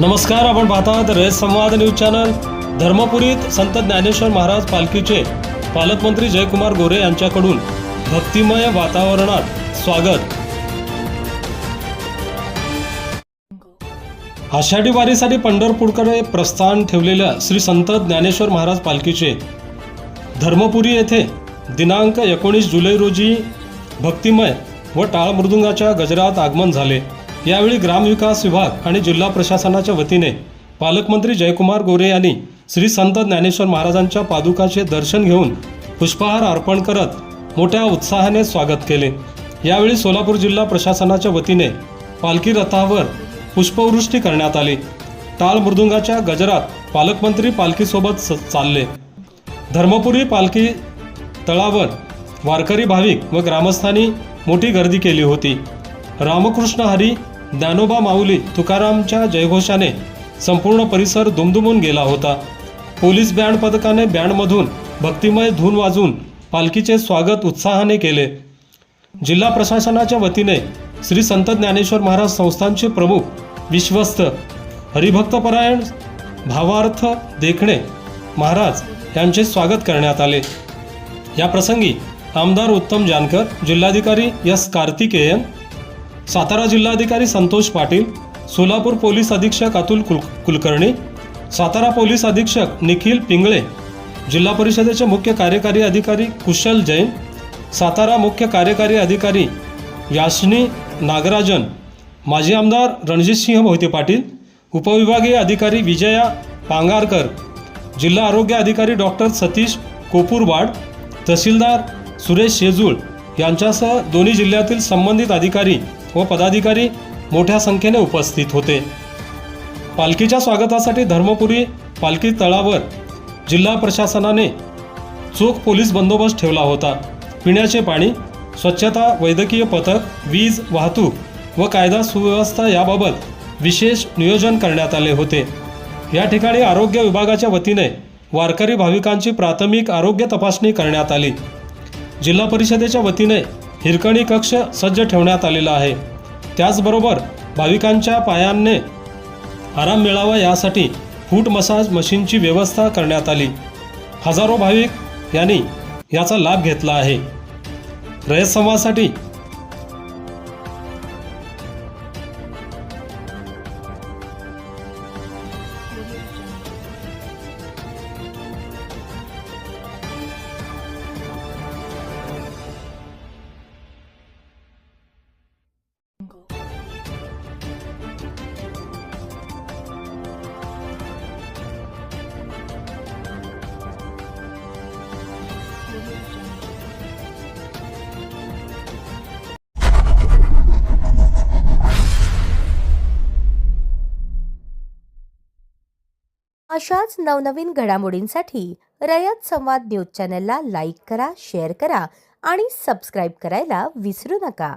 नमस्कार, आपण पाहतात रयत संवाद न्यूज चॅनल। धर्मपुरीत संत ज्ञानेश्वर महाराज पालखीचे पालकमंत्री जयकुमार गोरे यांच्याकडून भक्तिमय वातावरणात स्वागत। आषाढी वारीसाठी पंढरपूरकडे प्रस्थान ठेवलेल्या श्री संत ज्ञानेश्वर महाराज पालखीचे धर्मपुरी येथे दिनांक 19 जुलै रोजी भक्तिमय व टाळ मृदुंगाच्या गजरात आगमन झाले। यावेळी ग्रामविकास विभाग आणि जिल्हा प्रशासनाच्या वतीने पालकमंत्री जयकुमार गोरे यांनी श्री संत ज्ञानेश्वर महाराजांच्या पादुकाचे दर्शन घेऊन पुष्पहार अर्पण करत मोठ्या उत्साहाने स्वागत केले। यावेळी सोलापूर जिल्हा प्रशासनाच्या वतीने पालखी रथावर पुष्पवृष्टी करण्यात आली। टाळ मृदुंगाच्या गजरात पालकमंत्री पालखीसोबत चालले। धर्मपुरी पालखी तळावर वारकरी भाविक व ग्रामस्थांनी मोठी गर्दी केली होती। रामकृष्ण हरी, ज्ञानोबा माऊली, तुकारामच्या जयघोषाने संपूर्ण परिसर दुमदुमून गेला होता। पोलीस बँड पथकाने बँडमधून भक्तिमय धून वाजवून पालखीचे स्वागत उत्साहाने केले। जिल्हा प्रशासनाच्या वतीने श्री संत ज्ञानेश्वर महाराज संस्थानचे प्रमुख विश्वस्त हरिभक्तपरायण भावार्थ देखणे महाराज यांचे स्वागत करण्यात आले। या प्रसंगी आमदार उत्तम जानकर, जिल्हाधिकारी एस कार्तिकेयन, सातारा जिल्हाधिकारी संतोष पाटील, सोलापूर पोलीस अधीक्षक अतुल कुलकर्णी, सातारा पोलीस अधीक्षक निखिल पिंगळे, जिल्हा परिषदेचे मुख्य कार्यकारी अधिकारी कुशल जैन, सातारा मुख्य कार्यकारी अधिकारी याशनी नागराजन, माजी आमदार रणजितसिंह मोहिते पाटील, उपविभागीय अधिकारी विजया पांगारकर, जिल्हा आरोग्य अधिकारी डॉक्टर सतीश कोपूरवाड, तहसीलदार सुरेश शेजूळ यांच्यासह दोन्ही जिल्ह्यातील संबंधित अधिकारी व पदाधिकारी मोठ्या संख्येने उपस्थित होते। पालखीच्या स्वागतासाठी धर्मपुरी पालखी तळावर जिल्हा प्रशासनाने चोख पोलीस बंदोबस्त ठेवला होता। पिण्याचे पाणी, स्वच्छता, वैद्यकीय पथक, वीज, वाहतूक व कायदा सुव्यवस्था याबाबत विशेष नियोजन करण्यात आले होते। या ठिकाणी आरोग्य विभागाच्या वतीने वारकरी भाविकांची प्राथमिक आरोग्य तपासणी करण्यात आली। जिल्हा परिषदेच्या वतीने हिरकणी कक्ष सज्ज ठेवण्यात आलेला आहे। त्याचबरोबर भाविकांच्या पायांना आराम मिळावा यासाठी फूट मसाज मशीनची व्यवस्था करण्यात आली। हजारो भाविक यांनी याचा लाभ घेतला आहे। रयत संवादसाठी अशाच नवनवीन घडामोडींसाठी रयत संवाद न्यूज चॅनलला लाईक करा, शेअर करा आणि सबस्क्राईब करायला विसरू नका।